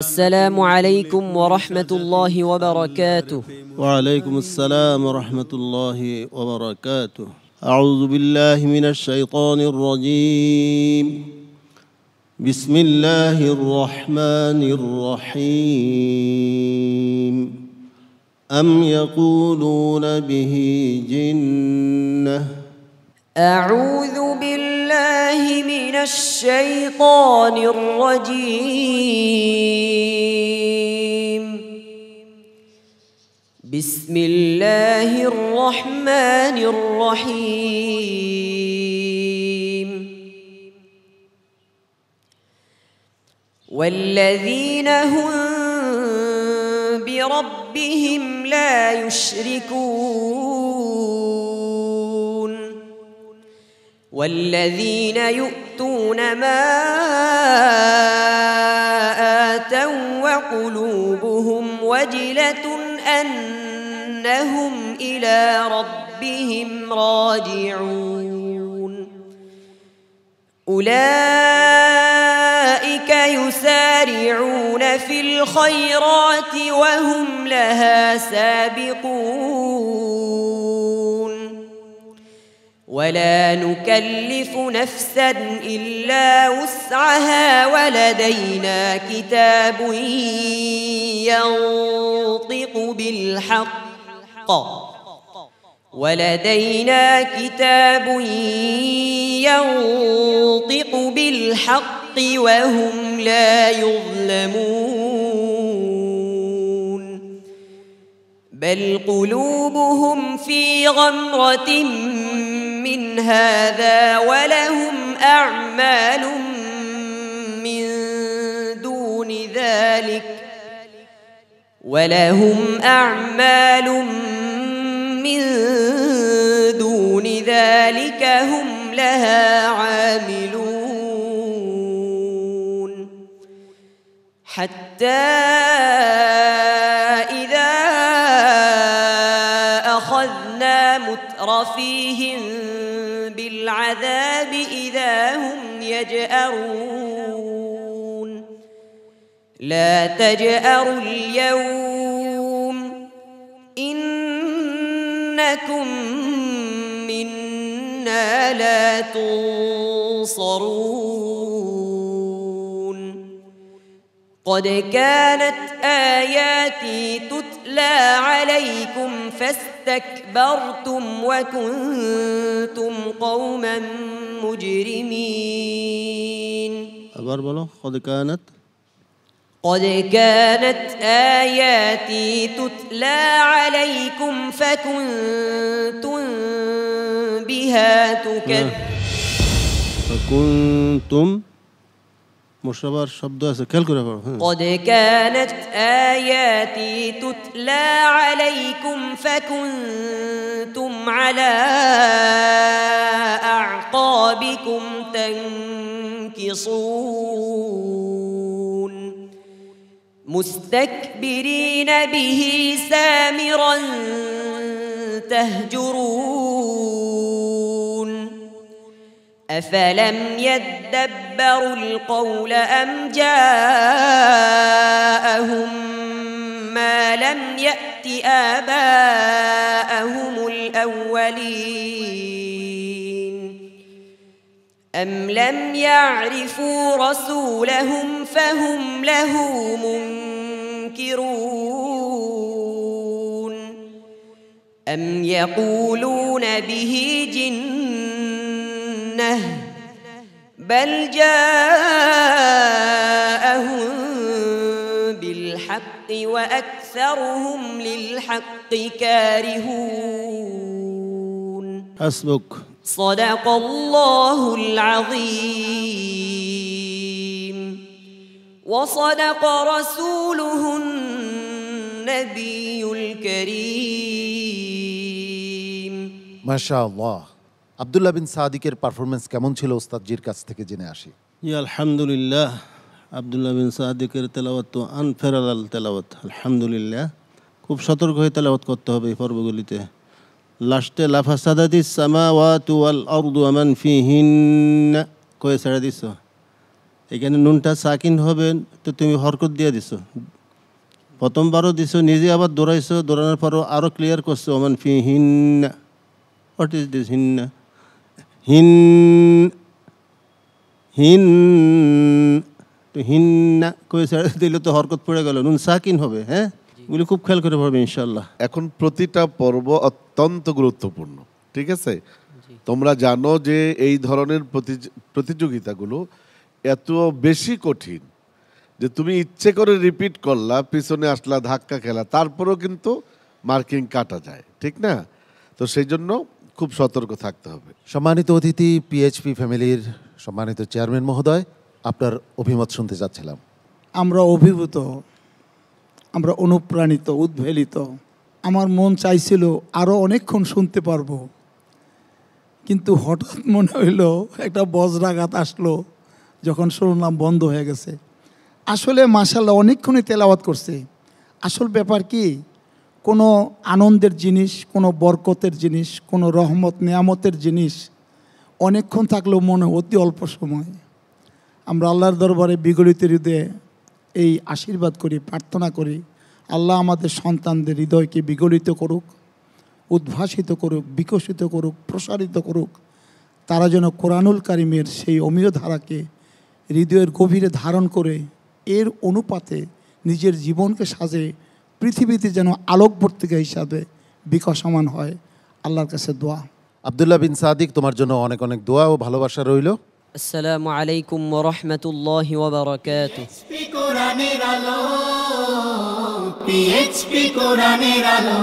السلام عليكم ورحمة الله وبركاته. وعليكم السلام ورحمة الله وبركاته. أعوذ بالله من الشيطان الرجيم. بسم الله الرحمن الرحيم. أم يقولون به جنة. أعوذ بالله من الشيطان الرجيم. بسم الله الرحمن الرحيم. والذين هم بربهم لا يشركون والذين يؤتون ما آتوا وقلوبهم وجلة أنهم إلى ربهم راجعون أولئك يسارعون في الخيرات وهم لها سابقون ولا نكلف نفسا إلا وسعها ولدينا كتاب ينطق بالحق وهم لا يظلمون بل قلوبهم في غمرة من هذا ولهم أعمال من دون ذلك هم لها عاملون حتى إذا أخذنا مترفيهم بالعذاب إذا هم يجأرون لا تجأروا اليوم إنكم منا لا تنصرون قد كانت آياتي تتلى عليكم فاستكبرتم وكنتم قوما مجرمين. قد كانت آياتي تتلى عليكم فكنتم بها تكذبون. مشابه শব্দ আছে খেয়াল করে পড়ো। قد كانت آياتي تتلى عليكم فكنتم على أعقابكم تنكصون مستكبرين به سامرا تهجرون أفلم يدبروا القول أم جاءهم ما لم يأت آباءهم الأولين أم لم يعرفوا رسولهم فهم له منكرون أم يقولون به جنة بل جاءهم بالحق وأكثرهم للحق كارهون. حسبك. صدق الله العظيم وصدق رسوله النبي الكريم. ما شاء الله. আব্দুল্লাহ বিন সাদিকের পারফরম্যান্স কেমন ছিল ওস্তাদজির কাছ থেকে জেনে আসি। জি আলহামদুলিল্লাহ, আব্দুল্লাহ বিন সাদিকের তেলাওয়াত তো আনফেরাল তেলাওয়াত। আলহামদুলিল্লাহ, খুব সতর্ক হয়ে তেলাওয়াত করতে হবে এই পর্বগুলিতে। লাস্টে লাফাসাদাতিস সামাওয়াতু ওয়াল আরদু ওয়া মান ফিহিন্না কয়ে ছেড়ে দিছো। এখানে নুনটা সাকিন হবে, তো তুমি হরকত দিয়ে দিছো, প্রথমবারও দিছো, নিজে আবার দৌড়াইছো, দৌড়ানোর পরও আরও ক্লিয়ার করছো ওমান ফি হিন্না। হোয়াট ইজ দিস হিন্না? হিন হিন তো হিন্না কয়ে ছেড়ে দিলে তো হরকত পড়ে গেল, নুন সাকিন হবে। হ্যাঁ, এগুলি খুব খেয়াল করে পড়বে ইনশাল্লাহ। এখন প্রতিটা পর্ব অত্যন্ত গুরুত্বপূর্ণ, ঠিক আছে? তোমরা জানো যে এই ধরনের প্রতিযোগিতাগুলো এত বেশি কঠিন যে তুমি ইচ্ছে করে রিপিট করলা, পিছনে আসলা, ধাক্কা খেলা, তারপরেও কিন্তু মার্কিং কাটা যায়, ঠিক না? তো সেই জন্য খুব সতর্ক থাকতে হবে। সম্মানিত অতিথি, পিএইচপি ফ্যামিলির সম্মানিত চেয়ারম্যান মহোদয়, আপনার অভিমত শুনতে চাচ্ছিলাম। আমরা অভিভূত, আমরা অনুপ্রাণিত, উদ্বেলিত। আমার মন চাইছিল আরও অনেকক্ষণ শুনতে পারবো, কিন্তু হঠাৎ মনে হইল একটা বজ্রাঘাত আসলো যখন শুনলাম বন্ধ হয়ে গেছে। আসলে মাশাআল্লাহ অনেকক্ষণই তেলাওয়াত করছে। আসল ব্যাপার কি, কোনো আনন্দের জিনিস, কোনো বরকতের জিনিস, কোনো রহমত নেয়ামতের জিনিস অনেকক্ষণ থাকলেও মনে অতি অল্প সময়। আমরা আল্লাহর দরবারে বিগলিত হৃদয়ে এই আশীর্বাদ করি, প্রার্থনা করি, আল্লাহ আমাদের সন্তানদের হৃদয়কে বিগলিত করুক, উদ্ভাসিত করুক, বিকশিত করুক, প্রসারিত করুক। তারা যেন কোরআনুল কারিমের সেই অমীয় ধারাকে হৃদয়ের গভীরে ধারণ করে এর অনুপাতে নিজের জীবনকে সাজে পৃথিবীতে যেন আলোকবর্তিকা হিসাবে বিকশমান হয়। আল্লাহর কাছে দোয়া। আব্দুল্লাহ বিন সাদিক, তোমার জন্য অনেক অনেক দোয়া ও ভালোবাসা রইল। আসসালামু আলাইকুম ওয়া রাহমাতুল্লাহি ওয়া বারাকাতুহু। কোরআনের আলো, পিএইচপি কোরআনের আলো।